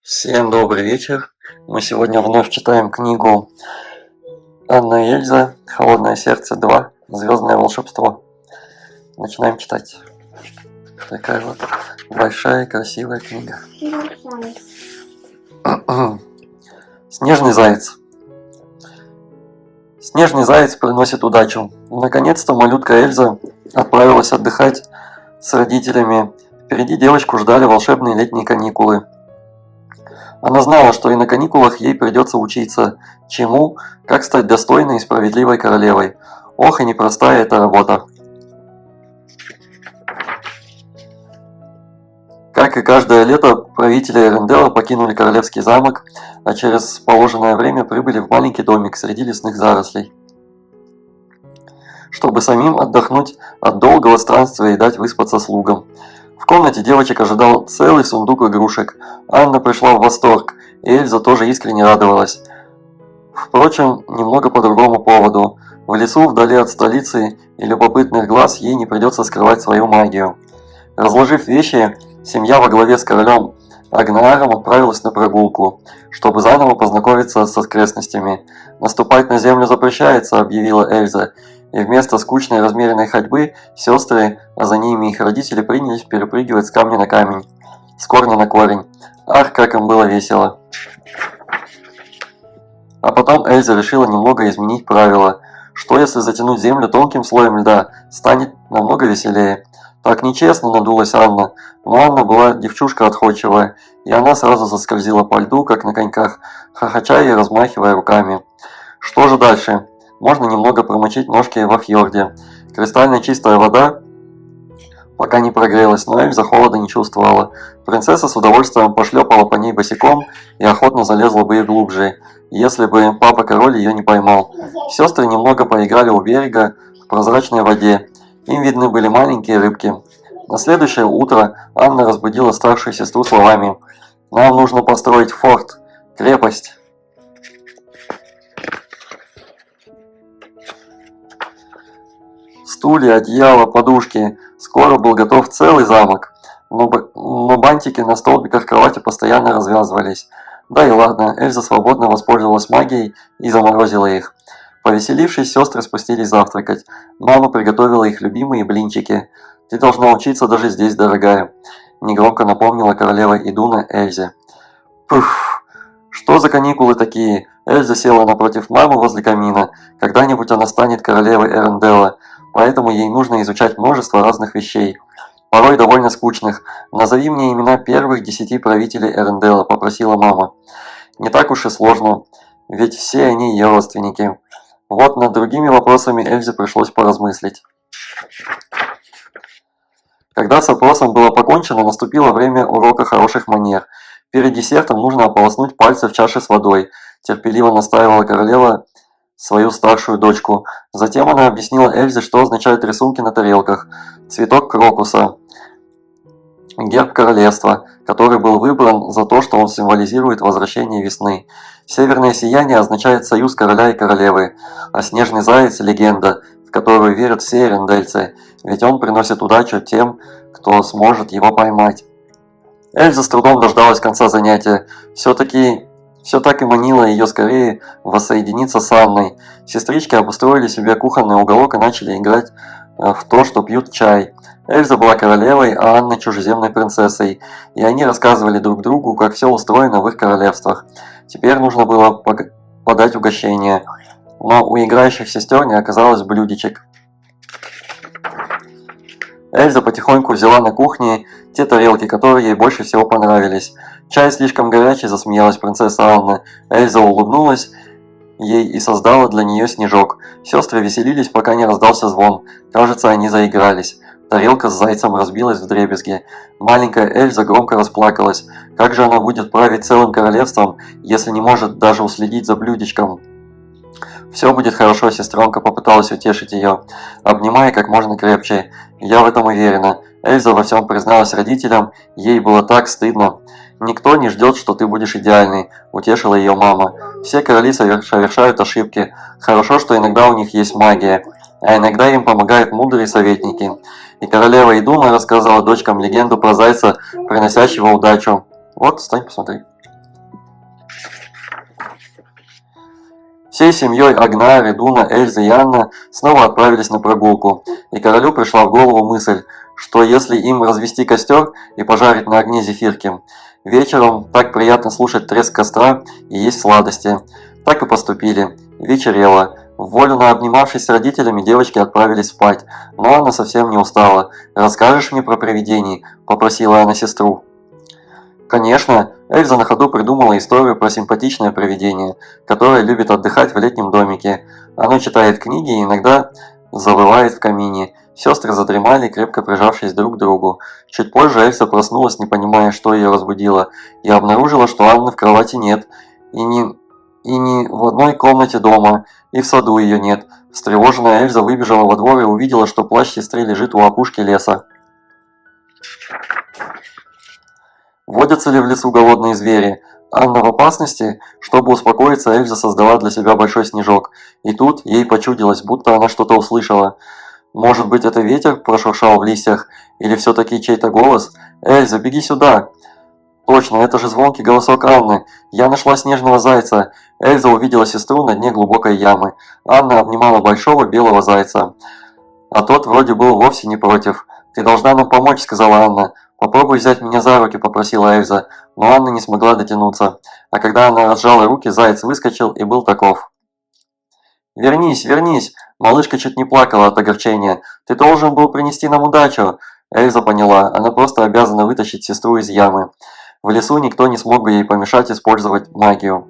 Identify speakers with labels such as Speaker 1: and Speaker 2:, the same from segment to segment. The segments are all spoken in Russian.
Speaker 1: Всем добрый вечер. Мы сегодня вновь читаем книгу Анна и Эльза «Холодное сердце 2. Звездное волшебство». Начинаем читать. Такая вот большая красивая книга. Снежный заяц. Снежный заяц приносит удачу. Наконец-то малютка Эльза отправилась отдыхать с родителями. Впереди девочку ждали волшебные летние каникулы. Она знала, что и на каникулах ей придется учиться чему, как стать достойной и справедливой королевой. Ох, и непростая эта работа. Как и каждое лето, правители Эренделла покинули королевский замок, а через положенное время прибыли в маленький домик среди лесных зарослей, чтобы самим отдохнуть от долгого странствия и дать выспаться слугам. В комнате девочек ожидал целый сундук игрушек. Анна пришла в восторг, и Эльза тоже искренне радовалась. Впрочем, немного по другому поводу. В лесу, вдали от столицы и любопытных глаз, ей не придется скрывать свою магию. Разложив вещи, семья во главе с королем Агнааром отправилась на прогулку, чтобы заново познакомиться с окрестностями. «Наступать на землю запрещается», — объявила Эльза. И вместо скучной размеренной ходьбы сестры, а за ними их родители, принялись перепрыгивать с камня на камень, с корня на корень. Ах, как им было весело! А потом Эльза решила немного изменить правила. Что если затянуть землю тонким слоем льда, станет намного веселее. Так нечестно, надулась Анна, но Анна была девчушка отходчивая, и она сразу заскользила по льду, как на коньках, хохоча и размахивая руками. Что же дальше? Можно немного промочить ножки во фьорде. Кристально чистая вода пока не прогрелась, но Эльза холода не чувствовала. Принцесса с удовольствием пошлепала по ней босиком и охотно залезла бы и глубже, если бы папа-король ее не поймал. Сестры немного поиграли у берега в прозрачной воде. Им видны были маленькие рыбки. На следующее утро Анна разбудила старшую сестру словами: «Нам нужно построить форт, крепость». Стулья, одеяло, подушки. Скоро был готов целый замок. Но бантики на столбиках кровати постоянно развязывались. Да и ладно, Эльза свободно воспользовалась магией и заморозила их. Повеселившись, сестры спустились завтракать. Мама приготовила их любимые блинчики. «Ты должна учиться даже здесь, дорогая», – негромко напомнила королева Идуна Эльзе. «Пуф, что за каникулы такие?» Эльза села напротив мамы возле камина. Когда-нибудь она станет королевой Эренделла, поэтому ей нужно изучать множество разных вещей, порой довольно скучных. «Назови мне имена первых 10 правителей Эренделла», – попросила мама. «Не так уж и сложно, ведь все они ее родственники». Вот над другими вопросами Эльзе пришлось поразмыслить. Когда с опросом было покончено, наступило время урока хороших манер. Перед десертом нужно ополоснуть пальцы в чаше с водой, терпеливо настаивала королева свою старшую дочку. Затем она объяснила Эльзе, что означают рисунки на тарелках. Цветок крокуса, герб королевства, который был выбран за то, что он символизирует возвращение весны. Северное сияние означает союз короля и королевы, а снежный заяц – легенда, в которую верят все эрендельцы, ведь он приносит удачу тем, кто сможет его поймать. Эльза с трудом дождалась конца занятия. Все так и манило ее скорее воссоединиться с Анной. Сестрички обустроили себе кухонный уголок и начали играть в то, что пьют чай. Эльза была королевой, а Анна чужеземной принцессой, и они рассказывали друг другу, как все устроено в их королевствах. Теперь нужно было подать угощение, но у играющих сестер не оказалось блюдечек. Эльза потихоньку взяла на кухне те тарелки, которые ей больше всего понравились. «Чай слишком горячий», – засмеялась принцесса Анна. Эльза улыбнулась ей и создала для нее снежок. Сестры веселились, пока не раздался звон. Кажется, они заигрались. Тарелка с зайцем разбилась вдребезги. Маленькая Эльза громко расплакалась. Как же она будет править целым королевством, если не может даже уследить за блюдечком? «Все будет хорошо, сестренка», – попыталась утешить ее, обнимая как можно крепче. «Я в этом уверена». Эльза во всем призналась родителям, ей было так стыдно. «Никто не ждет, что ты будешь идеальной», – утешила ее мама. «Все короли совершают ошибки. Хорошо, что иногда у них есть магия, а иногда им помогают мудрые советники». И королева Идуна рассказала дочкам легенду про зайца, приносящего удачу. Вот, стань, посмотри. Всей семьей Агнар, Идуна, Эльза и Анна снова отправились на прогулку, и королю пришла в голову мысль, что если им развести костер и пожарить на огне зефирки, вечером так приятно слушать треск костра и есть сладости. Так и поступили. Вечерело. Вволю обнимавшись с родителями, девочки отправились спать, но Анна совсем не устала. «Расскажешь мне про привидений?» – попросила она сестру. Конечно, Эльза на ходу придумала историю про симпатичное привидение, которое любит отдыхать в летнем домике. Оно читает книги и иногда завывает в камине. Сестры задремали, крепко прижавшись друг к другу. Чуть позже Эльза проснулась, не понимая, что ее разбудило, и обнаружила, что Анны в кровати нет, и ни в одной комнате дома, и в саду ее нет. Встревоженная Эльза выбежала во двор и увидела, что плащ сестры лежит у опушки леса. Водятся ли в лесу голодные звери? Анна в опасности? Чтобы успокоиться, Эльза создала для себя большой снежок. И тут ей почудилось, будто она что-то услышала. Может быть, это ветер прошуршал в листьях? Или все-таки чей-то голос? «Эльза, беги сюда!» Точно, это же звонкий голосок Анны. «Я нашла снежного зайца!» Эльза увидела сестру на дне глубокой ямы. Анна обнимала большого белого зайца. А тот вроде был вовсе не против. «Ты должна нам помочь», — сказала Анна. «Попробуй взять меня за руки», — попросила Эльза, но Анна не смогла дотянуться. А когда она разжала руки, заяц выскочил и был таков. «Вернись, вернись!» Малышка чуть не плакала от огорчения. «Ты должен был принести нам удачу!» Эльза поняла, она просто обязана вытащить сестру из ямы. В лесу никто не смог бы ей помешать использовать магию.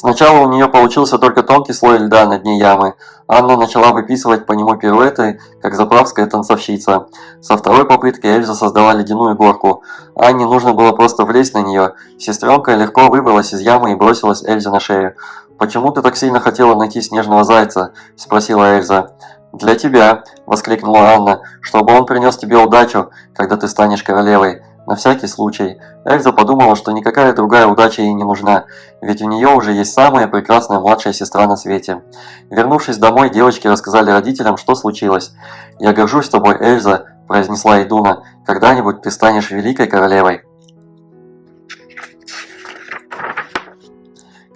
Speaker 1: Сначала у нее получился только тонкий слой льда на дне ямы. Анна начала выписывать по нему пируэты, как заправская танцовщица. Со второй попытки Эльза создала ледяную горку. Анне нужно было просто влезть на нее. Сестренка легко выбралась из ямы и бросилась Эльзе на шею. «Почему ты так сильно хотела найти снежного зайца?» – спросила Эльза. «Для тебя!» – воскликнула Анна, – «чтобы он принес тебе удачу, когда ты станешь королевой. На всякий случай». Эльза подумала, что никакая другая удача ей не нужна, ведь у нее уже есть самая прекрасная младшая сестра на свете. Вернувшись домой, девочки рассказали родителям, что случилось. «Я горжусь тобой, Эльза», – произнесла Идуна, – «когда-нибудь ты станешь великой королевой».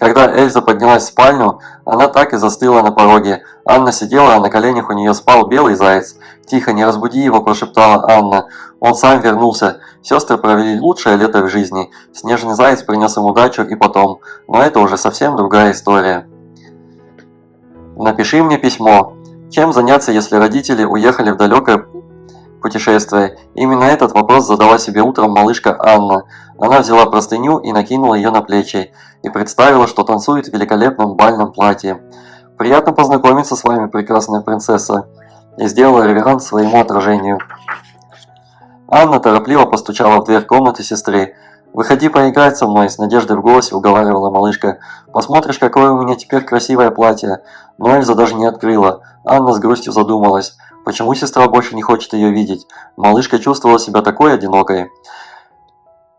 Speaker 1: Когда Эльза поднялась в спальню, она так и застыла на пороге. Анна сидела, а на коленях у нее спал белый заяц. «Тихо, не разбуди его», – прошептала Анна. Он сам вернулся. Сестры провели лучшее лето в жизни. Снежный заяц принес им удачу и потом. Но это уже совсем другая история. «Напиши мне письмо. Чем заняться, если родители уехали в далекое путешествие?» Именно этот вопрос задала себе утром малышка Анна. Она взяла простыню и накинула ее на плечи, и представила, что танцует в великолепном бальном платье. «Приятно познакомиться с вами, прекрасная принцесса», и сделала реверанс своему отражению. Анна торопливо постучала в дверь комнаты сестры. «Выходи поиграть со мной», – с надеждой в голосе уговаривала малышка. «Посмотришь, какое у меня теперь красивое платье». Но Эльза даже не открыла. Анна с грустью задумалась. Почему сестра больше не хочет ее видеть? Малышка чувствовала себя такой одинокой.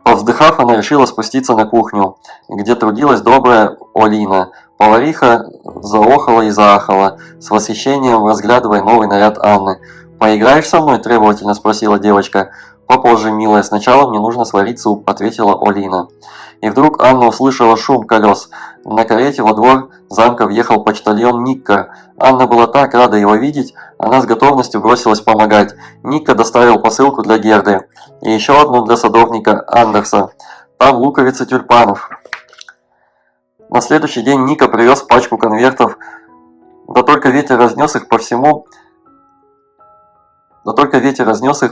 Speaker 1: Повздыхав, она решила спуститься на кухню, где трудилась добрая Олина. Повариха заохала и заахала, с восхищением разглядывая новый наряд Анны. «Поиграешь со мной?» – требовательно спросила девочка. «Попозже, милая, сначала мне нужно сварить суп», – ответила Олина. И вдруг Анна услышала шум колес. На карете во двор замка въехал почтальон Никка. Анна была так рада его видеть, она с готовностью бросилась помогать. Никка доставил посылку для Герды и еще одну для садовника Андерса. Там луковицы тюльпанов. На следующий день Ника привез пачку конвертов, да только ветер разнес их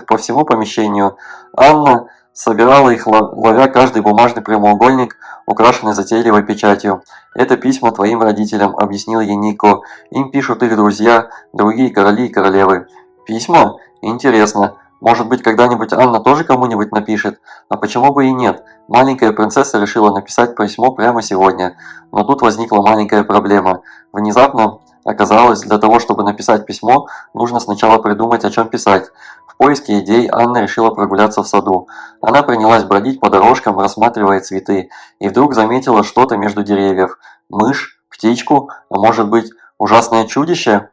Speaker 1: по всему помещению. Анна собирала их, ловя каждый бумажный прямоугольник, украшенный затейливой печатью. «Это письма твоим родителям», — объяснил ей Нико. «Им пишут их друзья, другие короли и королевы». «Письма? Интересно. Может быть, когда-нибудь Анна тоже кому-нибудь напишет? А почему бы и нет?» Маленькая принцесса решила написать письмо прямо сегодня. Но тут возникла маленькая проблема. Внезапно оказалось, для того, чтобы написать письмо, нужно сначала придумать, о чем писать. В поиске идей Анна решила прогуляться в саду. Она принялась бродить по дорожкам, рассматривая цветы, и вдруг заметила что-то между деревьев. Мышь? Птичку? А может быть, ужасное чудище?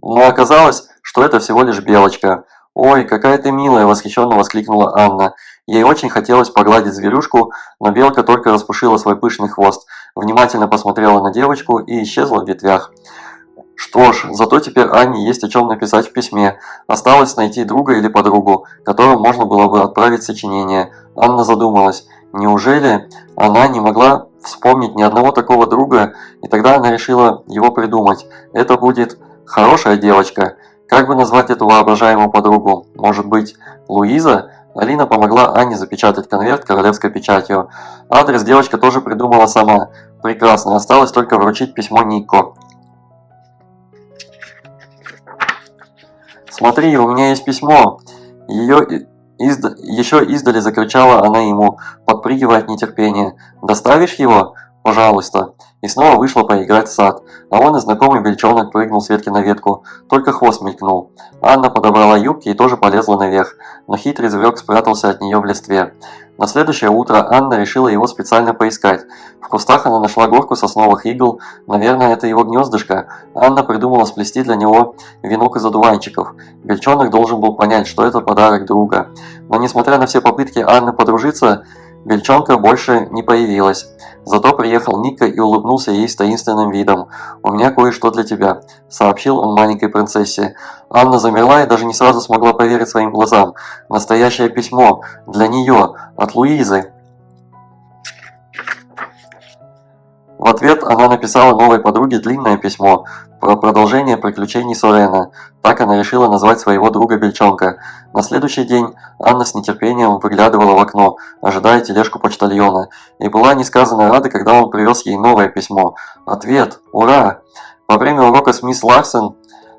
Speaker 1: Но оказалось, что это всего лишь белочка. «Ой, какая ты милая!» – восхищенно воскликнула Анна. Ей очень хотелось погладить зверюшку, но белка только распушила свой пышный хвост, внимательно посмотрела на девочку и исчезла в ветвях. Что ж, зато теперь Анне есть о чем написать в письме. Осталось найти друга или подругу, которым можно было бы отправить сочинение. Анна задумалась, неужели она не могла вспомнить ни одного такого друга, и тогда она решила его придумать. Это будет хорошая девочка. Как бы назвать эту воображаемую подругу? Может быть, Луиза? Алина помогла Анне запечатать конверт королевской печатью. Адрес девочка тоже придумала сама. Прекрасно, осталось только вручить письмо Никко. «Смотри, у меня есть письмо!» Еще издали закричала она ему, подпрыгивая от нетерпения. «Доставишь его? Пожалуйста!» И снова вышла поиграть в сад. А вон и знакомый бельчонок прыгнул с ветки на ветку, только хвост мелькнул. Анна подобрала юбки и тоже полезла наверх, но хитрый зверек спрятался от нее в листве. На следующее утро Анна решила его специально поискать. В кустах она нашла горку сосновых игл, наверное, это его гнездышко. Анна придумала сплести для него венок из одуванчиков. Бельчонок должен был понять, что это подарок друга. Но несмотря на все попытки Анны подружиться, бельчонка больше не появилась. Зато приехал Никко и улыбнулся ей с таинственным видом. «У меня кое-что для тебя», – сообщил он маленькой принцессе. Анна замерла и даже не сразу смогла поверить своим глазам. Настоящее письмо для нее, от Луизы. В ответ она написала новой подруге длинное письмо про продолжение приключений Сорена. Так она решила назвать своего друга Бельчонка. На следующий день Анна с нетерпением выглядывала в окно, ожидая тележку почтальона, и была несказанно рада, когда он привез ей новое письмо. Ответ! Ура! Во время урока с мисс Ларсен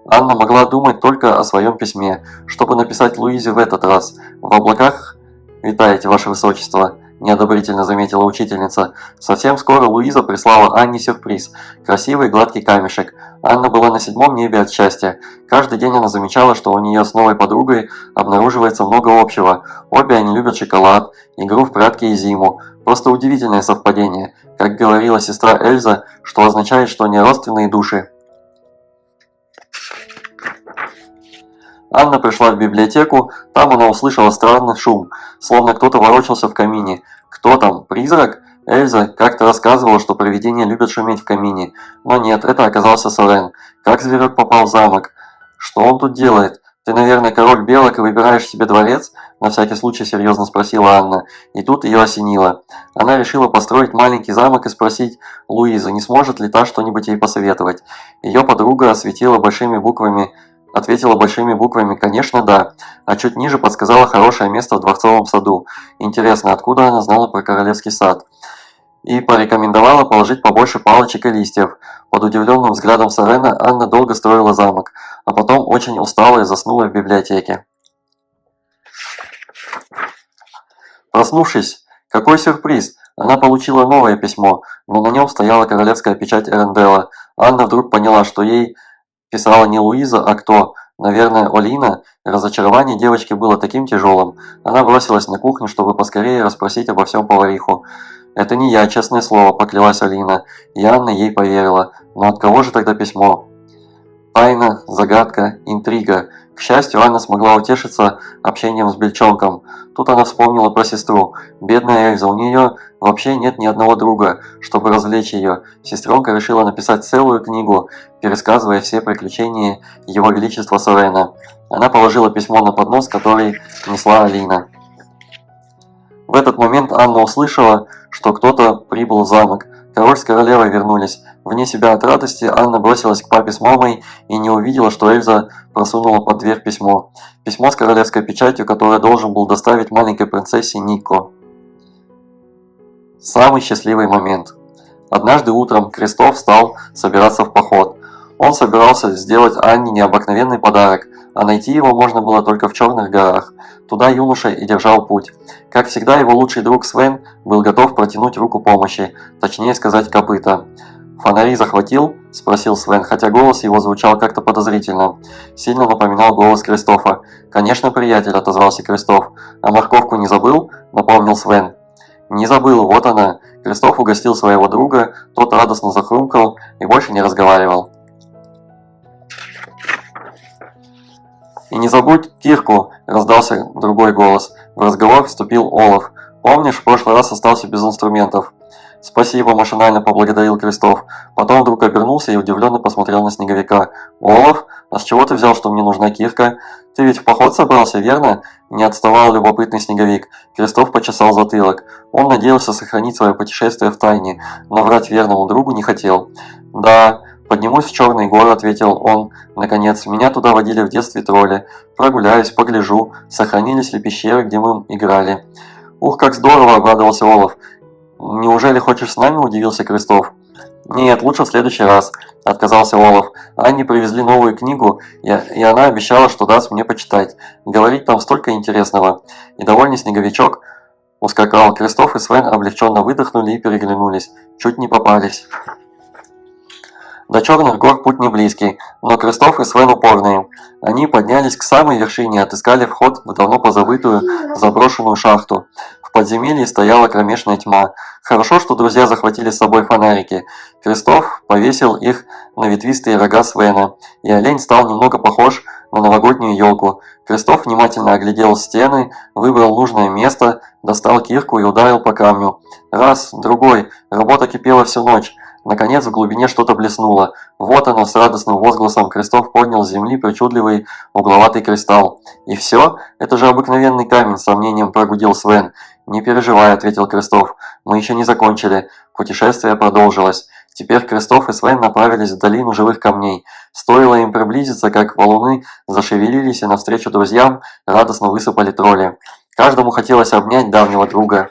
Speaker 1: Анна могла думать только о своем письме, чтобы написать Луизе в этот раз. «В облаках витаете, ваше высочество», – неодобрительно заметила учительница. Совсем скоро Луиза прислала Анне сюрприз – красивый гладкий камешек. Анна была на 7-м небе от счастья. Каждый день она замечала, что у нее с новой подругой обнаруживается много общего. Обе они любят шоколад, игру в прятки и зиму. Просто удивительное совпадение, как говорила сестра Эльза, что означает, что они родственные души. Анна пришла в библиотеку, там она услышала странный шум, словно кто-то ворочался в камине. Кто там? Призрак? Эльза как-то рассказывала, что привидения любят шуметь в камине. Но нет, это оказался Сорен. Как зверек попал в замок? Что он тут делает? Ты, наверное, король белок и выбираешь себе дворец? На всякий случай серьезно спросила Анна. И тут ее осенило. Она решила построить маленький замок и спросить Луизу, не сможет ли та что-нибудь ей посоветовать. Ее подруга ответила большими буквами, конечно, да, а чуть ниже подсказала хорошее место в дворцовом саду. Интересно, откуда она знала про королевский сад? И порекомендовала положить побольше палочек и листьев. Под удивленным взглядом Сорена Анна долго строила замок, а потом очень устала и заснула в библиотеке. Проснувшись, какой сюрприз! Она получила новое письмо, но на нем стояла королевская печать Эренделла. Анна вдруг поняла, что ей писала не Луиза, а кто? Наверное, Олина. Разочарование девочки было таким тяжелым. Она бросилась на кухню, чтобы поскорее расспросить обо всем повариху. «Это не я, честное слово», – поклялась Алина, и Анна ей поверила. Но от кого же тогда письмо? Тайна, загадка, интрига. К счастью, Анна смогла утешиться общением с Бельчонком. Тут она вспомнила про сестру. Бедная Эльза, у нее вообще нет ни одного друга, чтобы развлечь ее. Сестренка решила написать целую книгу, пересказывая все приключения Его Величества Сорена. Она положила письмо на поднос, который несла Алина. В этот момент Анна услышала, что кто-то прибыл в замок. Король с королевой вернулись. Вне себя от радости Анна бросилась к папе с мамой и не увидела, что Эльза просунула под дверь письмо. Письмо с королевской печатью, которое должен был доставить маленькой принцессе Никко. Самый счастливый момент. Однажды утром Крестов стал собираться в поход. Он собирался сделать Анне необыкновенный подарок, а найти его можно было только в Черных горах. Туда юноша и держал путь. Как всегда, его лучший друг Свен был готов протянуть руку помощи, точнее сказать, копыта. «Фонари захватил?» – спросил Свен, хотя голос его звучал как-то подозрительно. Сильно напоминал голос Кристофа. «Конечно, приятель», – отозвался Кристоф. «А морковку не забыл?» – напомнил Свен. «Не забыл, вот она». Кристоф угостил своего друга, тот радостно захрумкал и больше не разговаривал. «И не забудь Кирку!» – раздался другой голос. В разговор вступил Олаф. «Помнишь, в прошлый раз остался без инструментов?» «Спасибо», – машинально поблагодарил Крестов. Потом вдруг обернулся и удивленно посмотрел на Снеговика. «Олаф, а с чего ты взял, что мне нужна кирка? Ты ведь в поход собрался, верно?» Не отставал любопытный Снеговик. Крестов почесал затылок. Он надеялся сохранить свое путешествие в тайне, но врать верному другу не хотел. «Да, поднимусь в Черный город», – ответил он. «Наконец, меня туда водили в детстве тролли. Прогуляюсь, погляжу, сохранились ли пещеры, где мы играли». «Ух, как здорово!» – обрадовался Олаф. «Неужели хочешь с нами?» – удивился Крестов. «Нет, лучше в следующий раз», – отказался Олаф. «Анне привезли новую книгу, и она обещала, что даст мне почитать. Говорить там столько интересного». И довольный Снеговичок ускакал. Крестов и Свен облегченно выдохнули и переглянулись. Чуть не попались. До Черных гор путь не близкий, но Крестов и Свен упорные. Они поднялись к самой вершине и отыскали вход в давно позабытую заброшенную шахту. В подземелье стояла кромешная тьма. Хорошо, что друзья захватили с собой фонарики. Крестов повесил их на ветвистые рога Свена, и олень стал немного похож на новогоднюю елку. Крестов внимательно оглядел стены, выбрал нужное место, достал кирку и ударил по камню. Раз, другой, работа кипела всю ночь. Наконец в глубине что-то блеснуло. Вот оно, с радостным возгласом Крестов поднял с земли причудливый угловатый кристалл. «И все? Это же обыкновенный камень», – с сомнением прогудел Свен. «Не переживай», – ответил Крестов. «Мы еще не закончили». Путешествие продолжилось. Теперь Крестов и Свен направились в долину живых камней. Стоило им приблизиться, как валуны зашевелились, и навстречу друзьям радостно высыпали тролли. Каждому хотелось обнять давнего друга.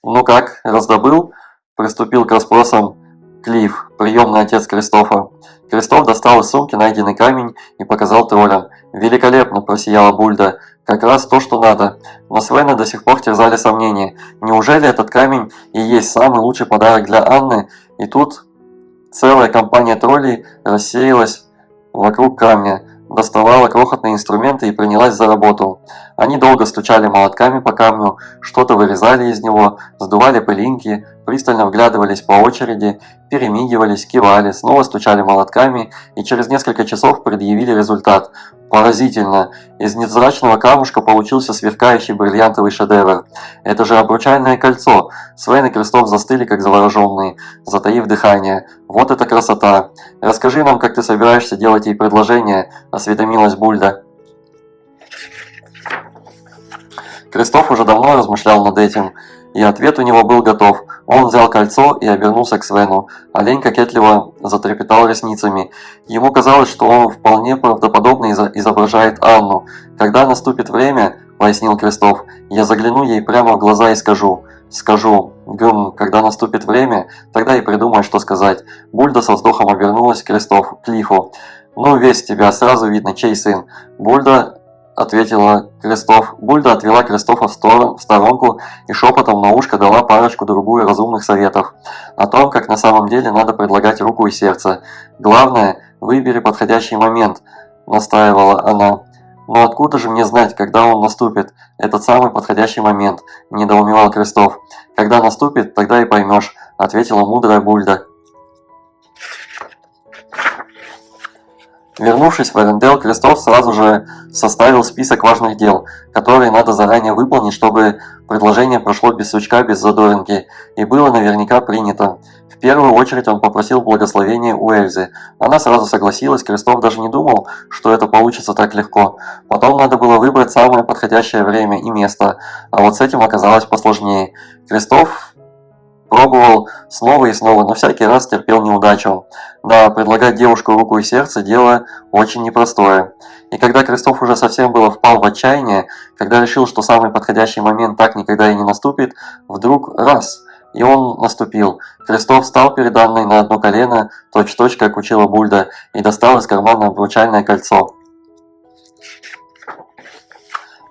Speaker 1: «Ну как, раздобыл?» – приступил к расспросам Клифф, приемный отец Кристофа. Крестов достал из сумки найденный камень и показал троллям. «Великолепно!» – просияла Бульда. «Как раз то, что надо». Но Свена до сих пор терзали сомнения. Неужели этот камень и есть самый лучший подарок для Анны? И тут целая компания троллей рассеялась вокруг камня, доставала крохотные инструменты и принялась за работу. Они долго стучали молотками по камню, что-то вырезали из него, сдували пылинки, пристально вглядывались по очереди, перемигивались, кивали, снова стучали молотками и через несколько часов предъявили результат. Поразительно! Из невзрачного камушка получился сверкающий бриллиантовый шедевр. Это же обручальное кольцо! Свен и Крестов застыли, как завороженные, затаив дыхание. «Вот это красота! Расскажи нам, как ты собираешься делать ей предложение», – осведомилась Бульда. Крестов уже давно размышлял над этим, и ответ у него был готов. Он взял кольцо и обернулся к Свену. Олень кокетливо затрепетал ресницами. Ему казалось, что он вполне правдоподобно изображает Анну. «Когда наступит время, — пояснил Крестов, — я загляну ей прямо в глаза и скажу. Когда наступит время, тогда и придумай, что сказать». Бульда со вздохом обернулась к Клиффу. «Ну, весь тебя, сразу видно, чей сын». Бульда ответила Крестов. Бульда отвела Крестова в сторонку и шепотом на ушко дала парочку-другую разумных советов о том, как на самом деле надо предлагать руку и сердце. «Главное, выбери подходящий момент», – настаивала она. «Но откуда же мне знать, когда он наступит, этот самый подходящий момент?» – недоумевал Крестов. «Когда наступит, тогда и поймешь», – ответила мудрая Бульда. Вернувшись в Арендел, Крестов сразу же составил список важных дел, которые надо заранее выполнить, чтобы предложение прошло без сучка, без задоринки, и было наверняка принято. В первую очередь он попросил благословения у Эльзы. Она сразу согласилась, Крестов даже не думал, что это получится так легко. Потом надо было выбрать самое подходящее время и место, а вот с этим оказалось посложнее. Крестов пробовал снова и снова, но всякий раз терпел неудачу. Да, предлагать девушку руку и сердце – дело очень непростое. И когда Крестов уже совсем было впал в отчаяние, когда решил, что самый подходящий момент так никогда и не наступит, вдруг раз – и он наступил. Крестов встал перед Анной на одно колено, точь-в-точь, как учила Бульда, и достал из кармана обручальное кольцо.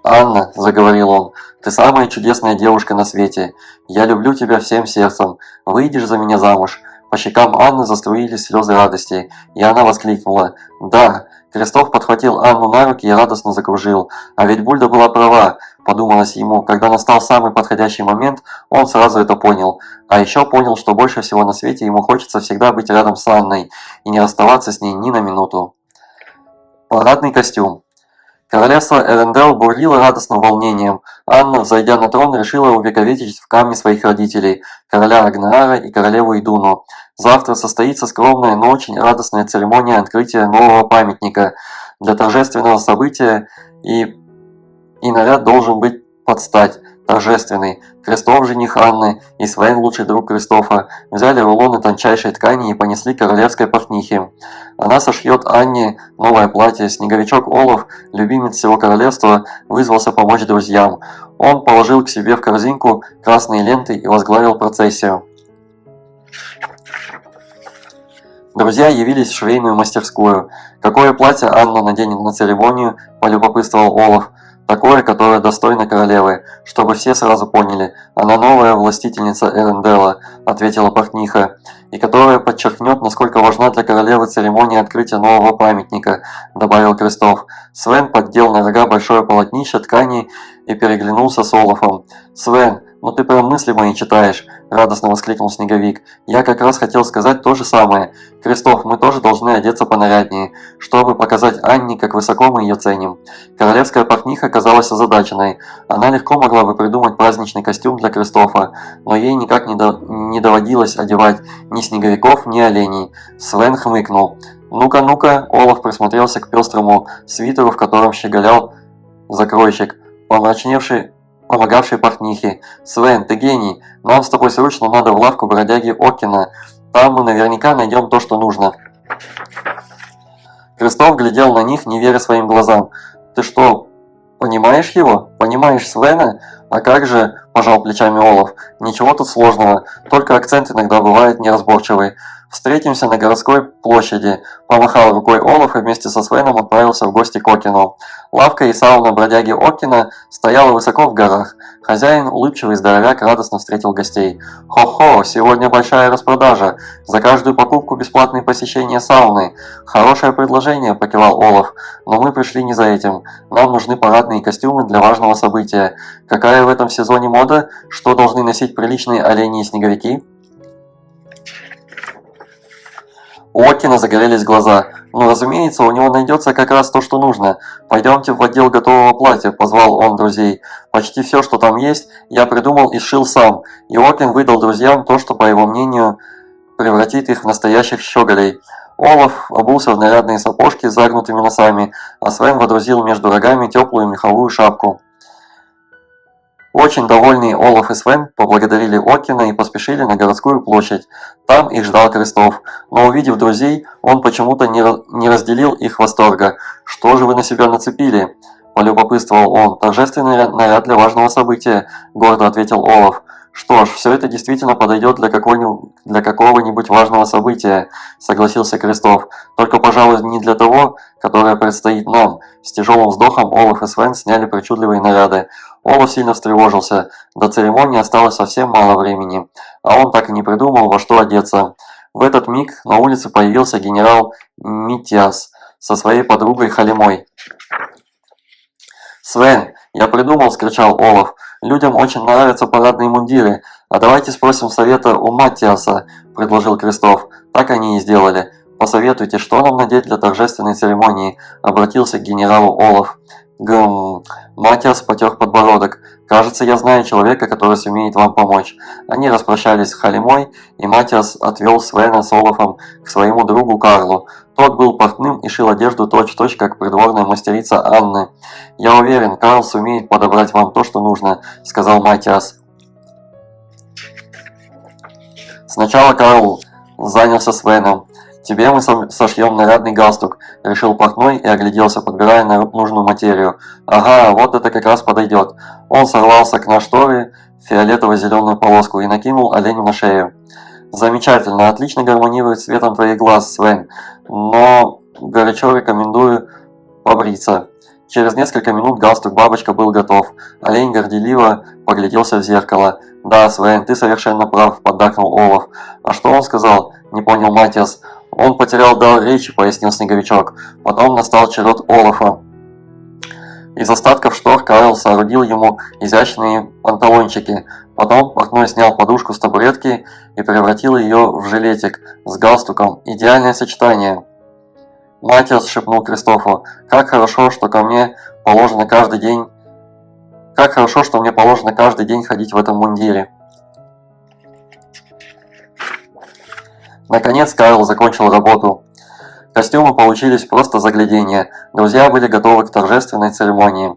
Speaker 1: «Анна», – заговорил он, – «ты самая чудесная девушка на свете. Я люблю тебя всем сердцем. Выйдешь за меня замуж?» По щекам Анны заструились слезы радости, и она воскликнула: «Да!». Крестов подхватил Анну на руки и радостно закружил. А ведь Бульда была права, подумалось ему. Когда настал самый подходящий момент, он сразу это понял. А еще понял, что больше всего на свете ему хочется всегда быть рядом с Анной и не расставаться с ней ни на минуту. Парадный костюм. Королевство Эрендел бурлило радостным волнением. Анна, взойдя на трон, решила увековечить в камне своих родителей, короля Рагнара и королеву Идуну. Завтра состоится скромная, но очень радостная церемония открытия нового памятника. Для торжественного события и наряд должен быть под стать. Торжественный. Крестов, жених Анны, и Свен, лучший друг Кристофа, взяли рулоны тончайшей ткани и понесли королевской портнихе. Она сошьет Анне новое платье. Снеговичок Олаф, любимец всего королевства, вызвался помочь друзьям. Он положил к себе в корзинку красные ленты и возглавил процессию. Друзья явились в швейную мастерскую. «Какое платье Анна наденет на церемонию?» – полюбопытствовал Олаф. «Такое, которое достойно королевы, чтобы все сразу поняли, она новая властительница Эрендела», – ответила портниха, «и которая подчеркнет, насколько важна для королевы церемония открытия нового памятника», – добавил Крестов. Свен поддел на рога большое полотнище ткани и переглянулся с Олафом. «Свен, ну ты прям мысли мои читаешь!» – радостно воскликнул Снеговик. «Я как раз хотел сказать то же самое. Крестов, мы тоже должны одеться понаряднее, чтобы показать Анне, как высоко мы ее ценим». Королевская портниха казалась озадаченной. Она легко могла бы придумать праздничный костюм для Кристофа, но ей никак не доводилось одевать ни снеговиков, ни оленей. Свен хмыкнул. «Ну-ка, ну-ка!» – Олаф присмотрелся к пестрому свитеру, в котором щеголял закройщик, помогавший портнихе. «Свен, ты гений! Нам с тобой срочно надо в лавку бродяги Оккена. Там мы наверняка найдем то, что нужно». Крестов глядел на них, не веря своим глазам. «Ты что, понимаешь его? Понимаешь Свена? А как же?» – пожал плечами Олаф. «Ничего тут сложного, только акцент иногда бывает неразборчивый. Встретимся на городской площади», – помахал рукой Олаф и вместе со Свеном отправился в гости к Оккену. Лавка и сауна бродяги Оккена стояла высоко в горах. Хозяин, улыбчивый здоровяк, радостно встретил гостей. «Хо-хо, сегодня большая распродажа. За каждую покупку бесплатное посещение сауны. Хорошее предложение», – покивал Олаф. «Но мы пришли не за этим. Нам нужны парадные костюмы для важного события. Какая в этом сезоне мода? Что должны носить приличные олени и снеговики?» У Оккена загорелись глаза. «Ну, разумеется, у него найдется как раз то, что нужно. Пойдемте в отдел готового платья», – позвал он друзей. «Почти все, что там есть, я придумал и сшил сам». И Оккен выдал друзьям то, что, по его мнению, превратит их в настоящих щеголей. Олаф обулся в нарядные сапожки с загнутыми носами, а Свен водрузил между рогами теплую меховую шапку. Очень довольные Олаф и Свен поблагодарили Оккена и поспешили на городскую площадь. Там их ждал Крестов, но увидев друзей, он почему-то не разделил их восторга. «Что же вы на себя нацепили?» – полюбопытствовал он. «Торжественный наряд для важного события», – гордо ответил Олаф. «Что ж, все это действительно подойдет для какого-нибудь важного события», – согласился Крестов. «Только, пожалуй, не для того, которое предстоит нам». С тяжелым вздохом Олаф и Свен сняли причудливые наряды. Олаф сильно встревожился. До церемонии осталось совсем мало времени, а он так и не придумал, во что одеться. В этот миг на улице появился генерал Митиас со своей подругой Халимой. «Свен, я придумал!» – скричал Олаф. «Людям очень нравятся парадные мундиры. А давайте спросим совета у Маттиаса», – предложил Крестов. Так они и сделали. «Посоветуйте, что нам надеть для торжественной церемонии?» – обратился к генералу Олаф. Маттиас потер подбородок. «Кажется, я знаю человека, который сумеет вам помочь». Они распрощались с Халимой, и Маттиас отвел Свена с Олафом к своему другу Карлу. Тот был портным и шил одежду точь-в-точь, как придворная мастерица Анны. «Я уверен, Карл сумеет подобрать вам то, что нужно», — сказал Маттиас. Сначала Карл занялся Свеном. «Тебе мы сошьем нарядный галстук», – решил портной и огляделся, подбирая нужную материю. «Ага, вот это как раз подойдет». Он сорвался к шторе фиолетово-зеленую полоску и накинул оленю на шею. «Замечательно, отлично гармонирует с цветом твоих глаз, Свен, но горячо рекомендую побриться». Через несколько минут галстук-бабочка был готов. Олень горделиво погляделся в зеркало. «Да, Свен, ты совершенно прав», – поддакнул Олаф. «А что он сказал?» – не понял Маттиас. «Он потерял дар речи», – пояснил Снеговичок. Потом настал черед Олафа. Из остатков штор Карл соорудил ему изящные панталончики. Потом портной снял подушку с табуретки и превратил ее в жилетик с галстуком. Идеальное сочетание. «Матиас», — шепнул Кристофу, — «как хорошо, что мне положено каждый день ходить в этом мундире». Наконец Карл закончил работу. Костюмы получились просто загляденье. Друзья были готовы к торжественной церемонии.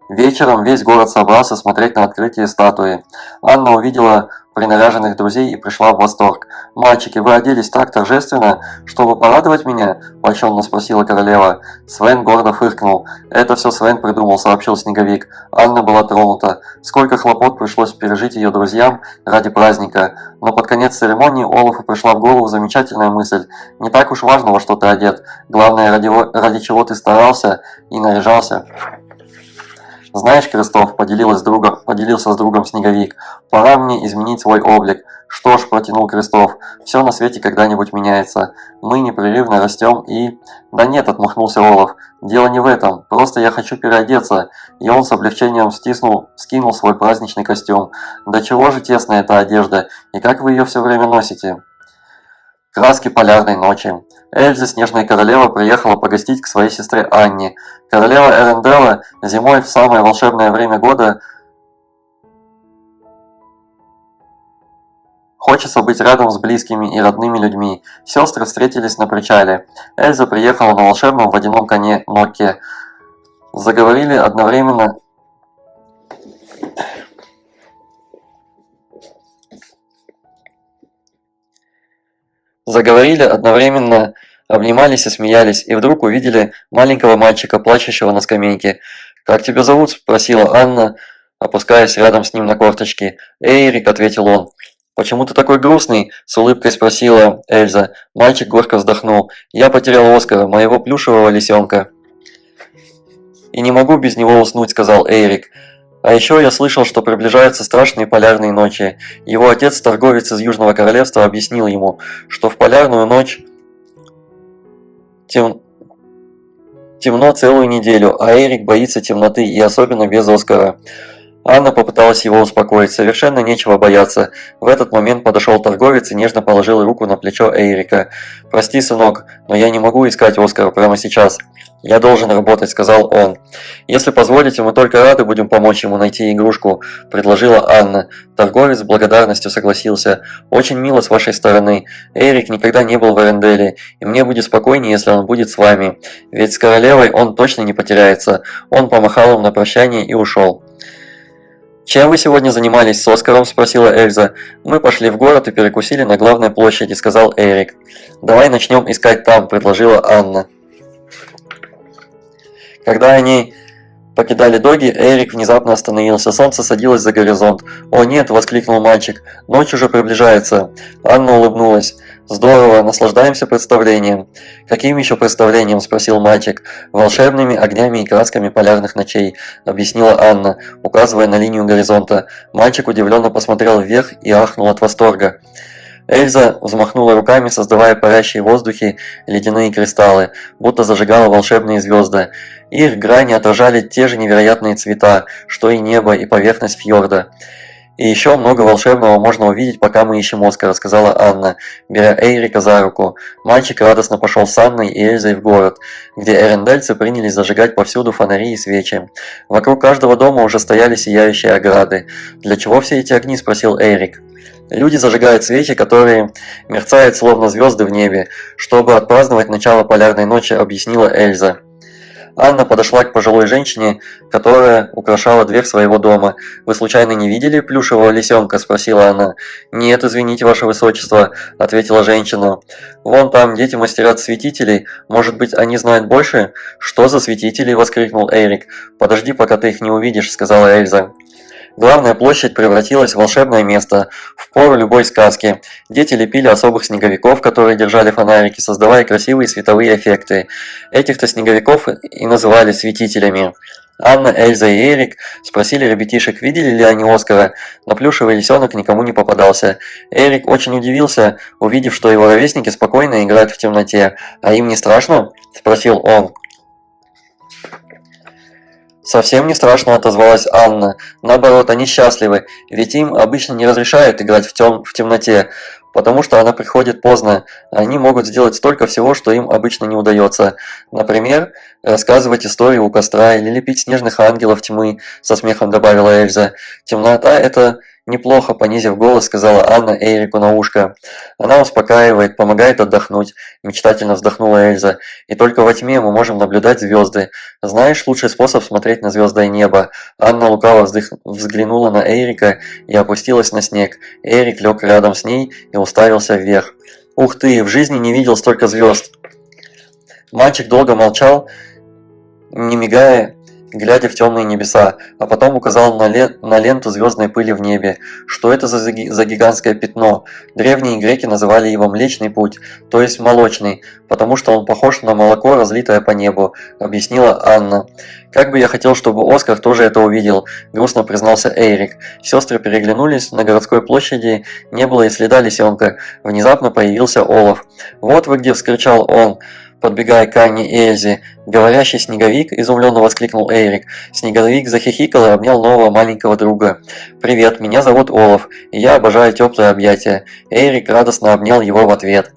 Speaker 1: Вечером весь город собрался смотреть на открытие статуи. Анна увидела принаряженных друзей и пришла в восторг. «Мальчики, вы оделись так торжественно, чтобы порадовать меня?» – польщенно спросила королева. Свен гордо фыркнул. «Это все Свен придумал», – сообщил Снеговик. Анна была тронута. Сколько хлопот пришлось пережить ее друзьям ради праздника. Но под конец церемонии Олафу пришла в голову замечательная мысль. Не так уж важно, во что ты одет. Главное, ради чего ты старался и наряжался. «Знаешь, Крестов, поделился с другом Снеговик, — пора мне изменить свой облик». «Что ж», — протянул Крестов, — «все на свете когда-нибудь меняется. Мы непрерывно растем и...» «Да нет», — отмахнулся Олаф, — «дело не в этом, просто я хочу переодеться». И он с облегчением скинул свой праздничный костюм. «Да чего же тесная эта одежда, и как вы ее все время носите?» Краски полярной ночи. Эльза, Снежная Королева, приехала погостить к своей сестре Анне. Королева Эренделла зимой в самое волшебное время года хочется быть рядом с близкими и родными людьми. Сестры встретились на причале. Эльза приехала на волшебном водяном коне Ноке. Заговорили одновременно обнимались и смеялись, и вдруг увидели маленького мальчика, плачущего на скамейке. «Как тебя зовут?» – спросила Анна, опускаясь рядом с ним на корточки. «Эйрик», – ответил он. «Почему ты такой грустный?» – с улыбкой спросила Эльза. Мальчик горько вздохнул. «Я потерял Оскара, моего плюшевого лисенка. И не могу без него уснуть», – сказал Эйрик. «А еще я слышал, что приближаются страшные полярные ночи. Его отец, торговец из Южного Королевства, объяснил ему, что в полярную ночь темно целую неделю, а Эрик боится темноты, и особенно без Оскара». Анна попыталась его успокоить. Совершенно нечего бояться. В этот момент подошел торговец и нежно положил руку на плечо Эрика. «Прости, сынок, но я не могу искать Оскара прямо сейчас. Я должен работать», — сказал он. «Если позволите, мы только рады будем помочь ему найти игрушку», — предложила Анна. Торговец с благодарностью согласился. «Очень мило с вашей стороны. Эрик никогда не был в Эренделе, и мне будет спокойнее, если он будет с вами. Ведь с королевой он точно не потеряется». Он помахал им на прощание и ушел. «Чем вы сегодня занимались с Оскаром?» – спросила Эльза. «Мы пошли в город и перекусили на главной площади», – сказал Эрик. «Давай начнем искать там», – предложила Анна. Когда они покидали Доги, Эрик внезапно остановился. Солнце садилось за горизонт. «О нет!» – воскликнул мальчик. «Ночь уже приближается». Анна улыбнулась. «Здорово, наслаждаемся представлением». «Каким еще представлением?» – спросил мальчик. «Волшебными огнями и красками полярных ночей», – объяснила Анна, указывая на линию горизонта. Мальчик удивленно посмотрел вверх и ахнул от восторга. Эльза взмахнула руками, создавая парящие в воздухе ледяные кристаллы, будто зажигала волшебные звезды. Их грани отражали те же невероятные цвета, что и небо и поверхность фьорда. «И еще много волшебного можно увидеть, пока мы ищем Оскара», — сказала Анна, беря Эйрика за руку. Мальчик радостно пошел с Анной и Эльзой в город, где эрендельцы принялись зажигать повсюду фонари и свечи. Вокруг каждого дома уже стояли сияющие ограды. «Для чего все эти огни?» — спросил Эйрик. «Люди зажигают свечи, которые мерцают словно звезды в небе, чтобы отпраздновать начало полярной ночи», — объяснила Эльза. Анна подошла к пожилой женщине, которая украшала дверь своего дома. «Вы случайно не видели плюшевого лисенка?» – спросила она. «Нет, извините, ваше высочество», – ответила женщина. «Вон там дети мастерят светителей. Может быть, они знают больше?» «Что за светители?» – воскликнул Эрик. «Подожди, пока ты их не увидишь», – сказала Эльза. Главная площадь превратилась в волшебное место, в пору любой сказки. Дети лепили особых снеговиков, которые держали фонарики, создавая красивые световые эффекты. Этих-то снеговиков и называли светителями. Анна, Эльза и Эрик спросили ребятишек, видели ли они Оскара, но плюшевый лисенок никому не попадался. Эрик очень удивился, увидев, что его ровесники спокойно играют в темноте. «А им не страшно?» – спросил он. «Совсем не страшно», – отозвалась Анна. «Наоборот, они счастливы, ведь им обычно не разрешают играть в темноте. потому что она приходит поздно. Они могут сделать столько всего, что им обычно не удается. Например, рассказывать истории у костра или лепить снежных ангелов тьмы, со смехом добавила Эльза. Темнота – это неплохо, понизив голос, сказала Анна Эрику на ушко. Она успокаивает, помогает отдохнуть, мечтательно вздохнула Эльза. И только во тьме мы можем наблюдать звезды. Знаешь, лучший способ смотреть на звездное небо. Анна лукаво взглянула на Эрика и опустилась на снег. Эрик лег рядом с ней и уставился вверх. «Ух ты, в жизни не видел столько звезд!» Мальчик долго молчал, не мигая, глядя в темные небеса, а потом указал на ленту звездной пыли в небе. Что это за гигантское пятно? Древние греки называли его Млечный Путь, то есть молочный, потому что он похож на молоко, разлитое по небу, объяснила Анна. «Как бы я хотел, чтобы Оскар тоже это увидел», – грустно признался Эрик. Сестры переглянулись, на городской площади не было и следа лисенка. Внезапно появился Олаф. «Вот вы где!» – вскричал он, подбегая к Анне и Эльзе. «Говорящий снеговик?» – изумленно воскликнул Эрик. Снеговик захихикал и обнял нового маленького друга. «Привет, меня зовут Олаф, и я обожаю теплые объятия». Эрик радостно обнял его в ответ.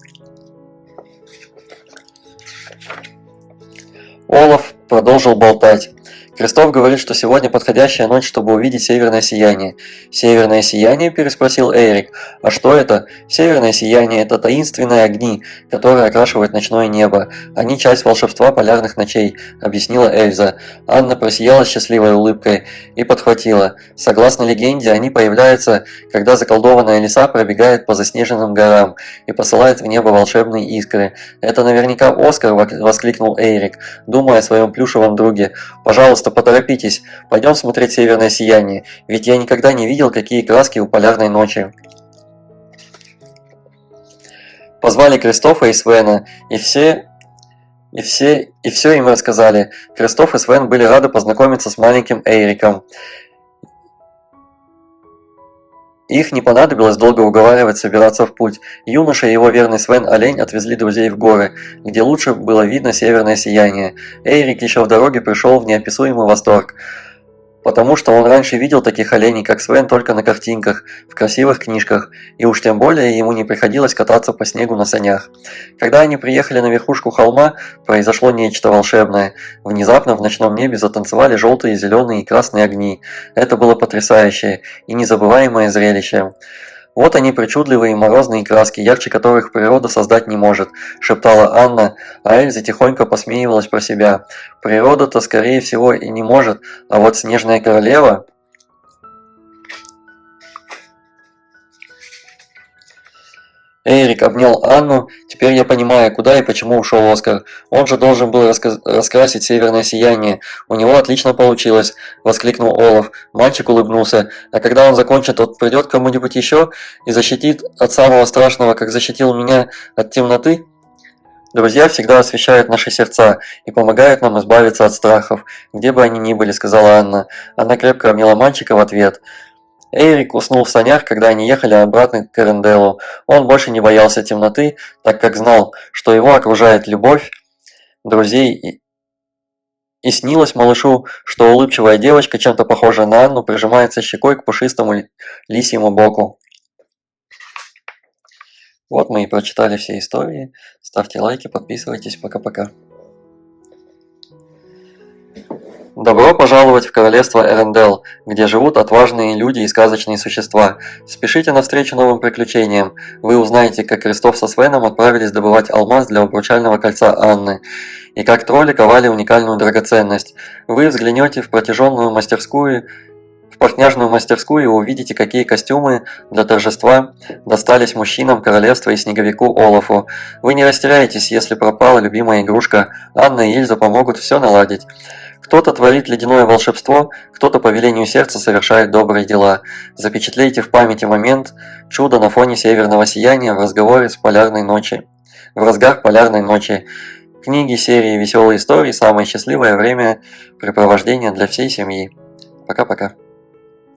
Speaker 1: Олаф продолжил болтать. «Крестов говорит, что сегодня подходящая ночь, чтобы увидеть северное сияние». «Северное сияние?» – переспросил Эрик. «А что это?» «Северное сияние – это таинственные огни, которые окрашивают ночное небо. Они часть волшебства полярных ночей», – объяснила Эльза. Анна просияла счастливой улыбкой и подхватила. «Согласно легенде, они появляются, когда заколдованная лиса пробегает по заснеженным горам и посылает в небо волшебные искры. Это наверняка Оскар!» – воскликнул Эрик, думая о своем плюшевом друге. «Пожалуйста, поторопитесь, пойдем смотреть северное сияние, ведь я никогда не видел, какие краски у полярной ночи». Позвали Кристофа и Свена, и все им рассказали. Кристоф и Свен были рады познакомиться с маленьким Эриком. Их не понадобилось долго уговаривать собираться в путь. Юноша и его верный Свен Олень отвезли друзей в горы, где лучше было видно северное сияние. Эрик еще в дороге пришел в неописуемый восторг, потому что он раньше видел таких оленей, как Свен, только на картинках, в красивых книжках, и уж тем более ему не приходилось кататься по снегу на санях. Когда они приехали на верхушку холма, произошло нечто волшебное. Внезапно в ночном небе затанцевали желтые, зеленые и красные огни. Это было потрясающее и незабываемое зрелище. «Вот они, причудливые морозные краски, ярче которых природа создать не может», – шептала Анна, а Эльза тихонько посмеивалась про себя. «Природа-то, скорее всего, и не может, а вот Снежная Королева...» Эрик обнял Анну. «Теперь я понимаю, куда и почему ушел Оскар. Он же должен был раскрасить северное сияние. У него отлично получилось», – воскликнул Олаф. Мальчик улыбнулся. «А когда он закончит, он придет к кому-нибудь еще и защитит от самого страшного, как защитил меня от темноты?» «Друзья всегда освещают наши сердца и помогают нам избавиться от страхов, где бы они ни были», – сказала Анна. Она крепко обняла мальчика в ответ. Эрик уснул в санях, когда они ехали обратно к Эренделу. Он больше не боялся темноты, так как знал, что его окружает любовь друзей, и снилось малышу, что улыбчивая девочка, чем-то похожая на Анну, прижимается щекой к пушистому лисьему боку. Вот мы и прочитали все истории. Ставьте лайки, подписывайтесь. Пока-пока. Добро пожаловать в королевство Эрендел, где живут отважные люди и сказочные существа. Спешите навстречу новым приключениям. Вы узнаете, как Крестов со Свеном отправились добывать алмаз для обручального кольца Анны, и как тролли ковали уникальную драгоценность. Вы взглянете в портняжную мастерскую и увидите, какие костюмы для торжества достались мужчинам королевства и снеговику Олафу. Вы не растеряетесь, если пропала любимая игрушка. Анна и Эльза помогут все наладить. Кто-то творит ледяное волшебство, кто-то по велению сердца совершает добрые дела. Запечатлейте в памяти момент чуда на фоне северного сияния в разговор полярной ночи. Книги серии «Веселые истории» – самое счастливое времяпрепровождение для всей семьи. Пока-пока.